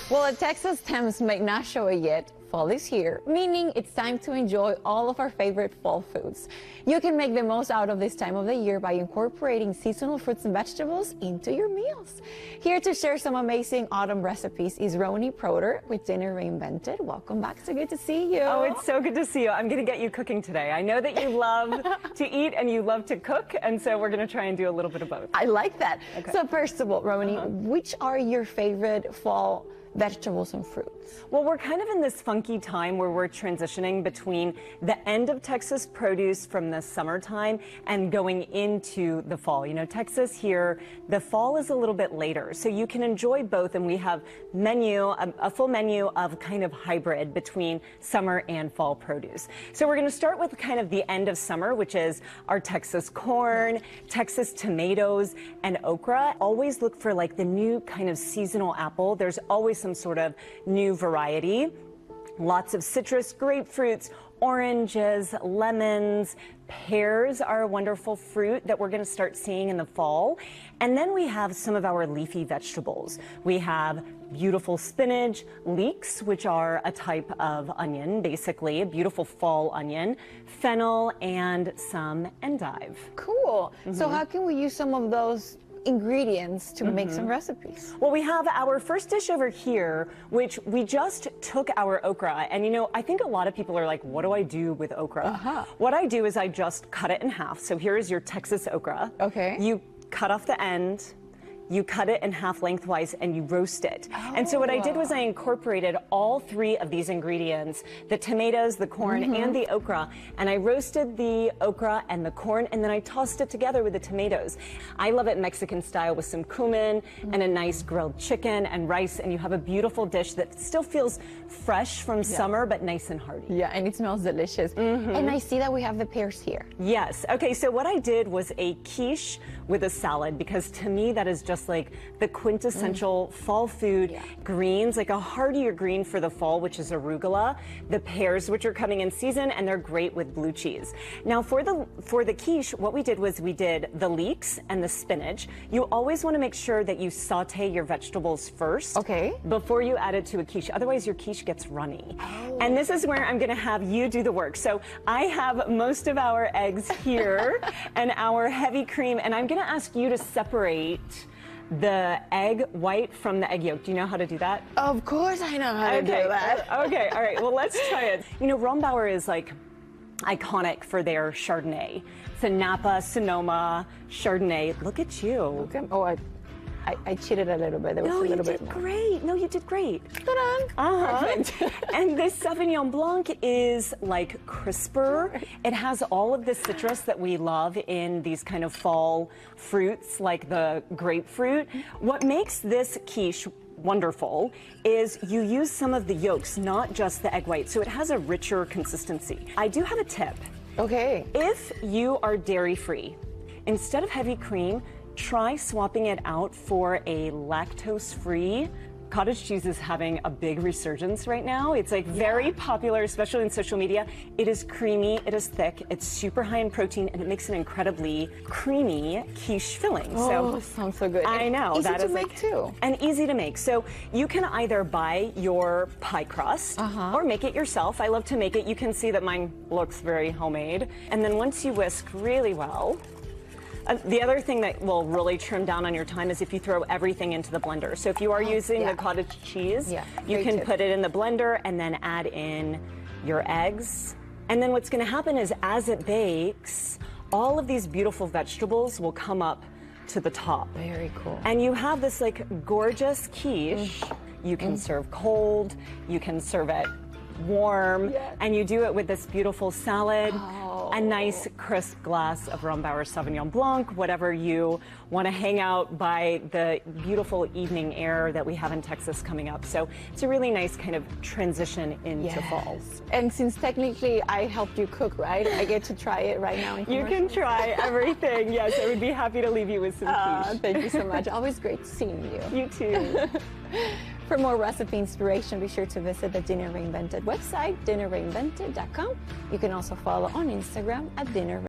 Well, the Texas temps may not show it yet. Fall is here, meaning it's time to enjoy all of our favorite fall foods. You can make the most out of this time of the year by incorporating seasonal fruits and vegetables into your meals. Here to share some amazing autumn recipes is Roni Proter with Dinner Reinvented. Welcome back. So good to see you. Oh, it's so good to see you. I'm going to get you cooking today. I know that you love to eat and you love to cook, and so we're going to try and do a little bit of both. I like that. Okay. So first of all, Roni, which are your favorite fall vegetables and fruits? Well, we're kind of in this funky time where we're transitioning between the end of Texas produce from the summertime and going into the fall. You know, Texas here, the fall is a little bit later, so you can enjoy both, and we have a full menu of kind of hybrid between summer and fall produce. So we're going to start with kind of the end of summer, which is our Texas corn, Texas tomatoes, and okra. Always look for like the new kind of seasonal apple. There's always some sort of new variety. Lots of citrus, grapefruits, oranges, lemons, pears are a wonderful fruit that we're going to start seeing in the fall. And then we have some of our leafy vegetables. We have beautiful spinach, leeks, which are a type of onion, basically, a beautiful fall onion, fennel, and some endive. Cool. So how can we use some of those ingredients to make some recipes? Well, we have our first dish over here, which we just took our okra. And you know, I think a lot of people are like, what do I do with okra? What I do is I just cut it in half. So here is your Texas okra. Okay. You cut off the end. You cut it in half lengthwise and you roast it. And so what I did was I incorporated all three of these ingredients, the tomatoes, the corn, and the okra, and I roasted the okra and the corn, and then I tossed it together with the tomatoes. I love it Mexican style with some cumin and a nice grilled chicken and rice, and you have a beautiful dish that still feels fresh from summer, but nice and hearty. Yeah, and it smells delicious. And I see that we have the pears here. Yes. Okay, so what I did was a quiche with a salad, because to me that is just like the quintessential fall food. Greens, like a heartier green for the fall, which is arugula, the pears, which are coming in season, and they're great with blue cheese. Now for the quiche, what we did was we did the leeks and the spinach. You always want to make sure that you saute your vegetables first before you add it to a quiche. Otherwise your quiche gets runny. And this is where I'm going to have you do the work. So I have most of our eggs here and our heavy cream, and I'm going to ask you to separate the egg white from the egg yolk. Do you know how to do that? Of course I know how to do that. Okay, all right, well, let's try it. You know, Rombauer is like iconic for their Chardonnay. It's a Napa, Sonoma Chardonnay. Look at you. Okay. Oh, I cheated a little bit. There was a little bit more. Great. No, you did great. Ta-da. And this Sauvignon Blanc is like crisper. It has all of the citrus that we love in these kind of fall fruits, like the grapefruit. What makes this quiche wonderful is you use some of the yolks, not just the egg white, so it has a richer consistency. I do have a tip. Okay. If you are dairy-free, instead of heavy cream, try swapping it out for a lactose-free. Cottage cheese is having a big resurgence right now. It's like very popular, especially in social media. It is creamy, it is thick, it's super high in protein, and it makes an incredibly creamy quiche filling. Oh, sounds so good. I know. Easy to make too. And easy to make. So you can either buy your pie crust or make it yourself. I love to make it. You can see that mine looks very homemade. And then once you whisk really well, the other thing that will really trim down on your time is if you throw everything into the blender. So if you are using the cottage cheese, you can put it in the blender and then add in your eggs. And then what's going to happen is as it bakes, all of these beautiful vegetables will come up to the top. Very cool. And you have this like gorgeous quiche. You can serve cold, you can serve it warm, and you do it with this beautiful salad, a nice crisp glass of Rombauer Sauvignon Blanc, whatever you want to hang out by the beautiful evening air that we have in Texas coming up. So it's a really nice kind of transition into fall. And since technically I helped you cook, right? I get to try it right now. You can try everything. Yes, I would be happy to leave you with some quiche. Thank you so much. Always great seeing you. You too. For more recipe inspiration, be sure to visit the Dinner Reinvented website, dinnerreinvented.com. You can also follow on Instagram at Dinner